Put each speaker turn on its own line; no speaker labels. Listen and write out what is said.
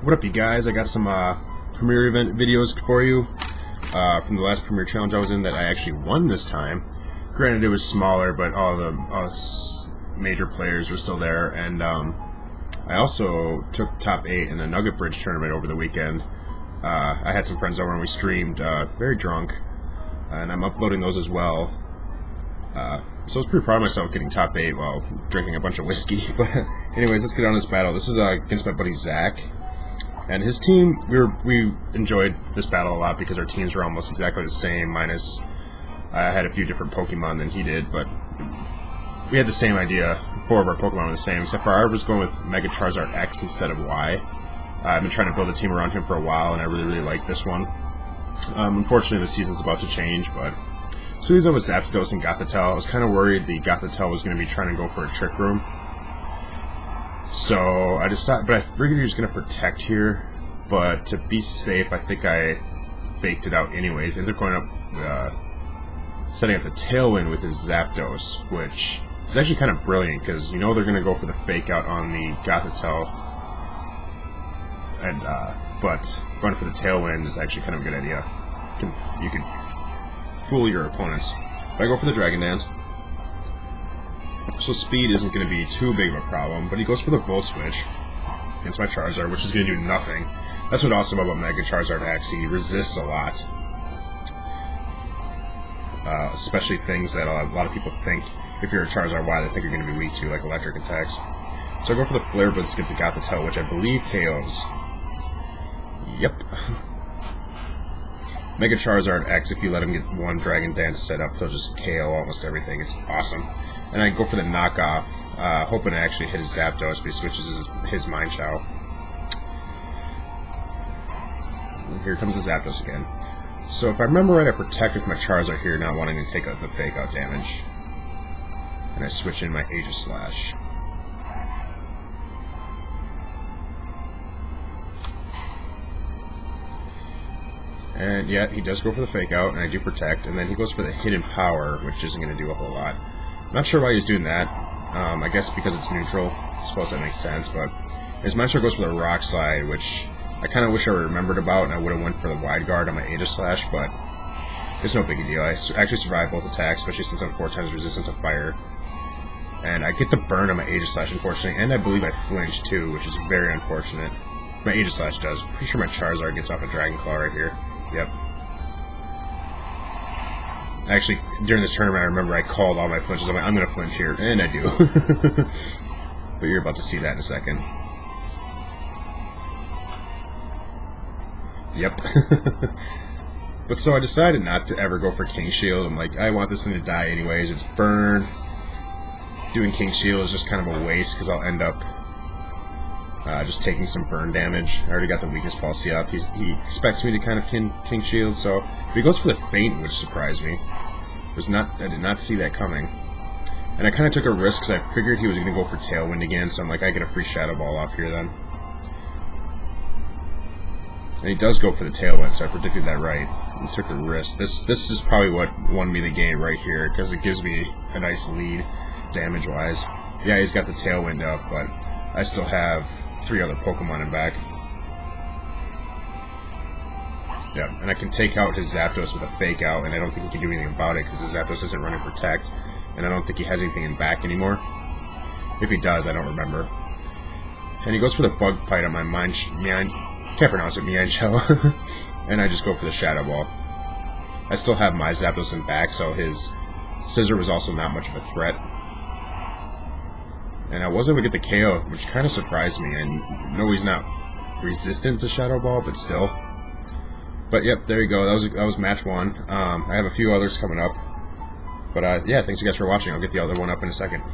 What up, you guys? I got some premiere event videos for you from the last premiere challenge I was in that I actually won this time. Granted, it was smaller, but all the major players were still there, and I also took top 8 in the Nugget Bridge tournament over the weekend. I had some friends over and we streamed, very drunk, and I'm uploading those as well. So I was pretty proud of myself getting top 8 while drinking a bunch of whiskey. But anyways, let's get on this battle. This is against my buddy Zach. And his team, we enjoyed this battle a lot because our teams were almost exactly the same, minus I had a few different Pokemon than he did, but we had the same idea. 4 of our Pokemon were the same, except for I was going with Mega Charizard X instead of Y. I've been trying to build a team around him for a while, and I really like this one. Unfortunately, the season's about to change, but... So these are with Zapdos and Gothitelle. I was kind of worried the Gothitelle was going to be trying to go for a Trick Room. So I decided, but I figured he was going to protect here, but to be safe, I think I faked it out anyways. Ends up going up, setting up the Tailwind with his Zapdos, which is actually kind of brilliant because you know they're going to go for the fake out on the Gothitelle, and but going for the Tailwind is actually kind of a good idea. You can fool your opponents. If I go for the Dragon Dance. So speed isn't going to be too big of a problem, but he goes for the Volt Switch against my Charizard, which is going to do nothing. That's what's awesome about Mega Charizard X. He resists a lot. Especially things that a lot of people think, if you're a Charizard Y, they think you're going to be weak to, like electric attacks. So I go for the Flare Blitz against the Gothitelle, which I believe KOs. Yep. Mega Charizard X, if you let him get one Dragon Dance set up, he'll just KO almost everything. It's awesome. And I go for the knockoff, hoping to actually hit his Zapdos, but he switches his Mind Chow. And here comes the Zapdos again. So if I remember right, I protect with my Charizard here, not wanting to take out the fake out damage. And I switch in my Aegislash. And yeah, he does go for the fake out, and I do protect, and then he goes for the Hidden Power, which isn't going to do a whole lot. Not sure why he's doing that. I guess because it's neutral. I suppose that makes sense, but his Mind Chow goes for the Rock Slide, which I kind of wish I remembered about, and I would have went for the Wide Guard on my Aegislash, but it's no big deal. I actually survived both attacks, especially since I'm 4 times resistant to fire. And I get the burn on my Aegislash, unfortunately, and I believe I flinch too, which is very unfortunate. My Aegislash does. Pretty sure my Charizard gets off a Dragon Claw right here. Yep. Actually, during this tournament, I remember I called all my flinches. I'm like, I'm going to flinch here, and I do. But you're about to see that in a second. Yep. But so I decided not to ever go for King Shield. I'm like, I want this thing to die anyways. It's burn. Doing King Shield is just kind of a waste because I'll end up just taking some burn damage. I already got the weakness policy up. He expects me to kind of King Shield, so if he goes for the Feint, which surprised me. I did not see that coming. And I kind of took a risk because I figured he was going to go for Tailwind again, so I'm like, I get a free Shadow Ball off here then. And he does go for the Tailwind, so I predicted that right. I took the risk. This is probably what won me the game right here, because it gives me a nice lead damage-wise. Yeah, he's got the Tailwind up, but I still have 3 other Pokemon in back. Yeah, and I can take out his Zapdos with a fake out, and I don't think he can do anything about it because his Zapdos isn't running Protect, and I don't think he has anything in back anymore. If he does, I don't remember. And he goes for the Bug Bite on my can't pronounce it, Miancho. And I just go for the Shadow Ball. I still have my Zapdos in back, so his Scissor was also not much of a threat. And I was able to get the KO, which kind of surprised me. I know he's not resistant to Shadow Ball, but still. But yep, there you go. That was match 1. I have a few others coming up. But yeah, thanks you guys for watching. I'll get the other one up in a second.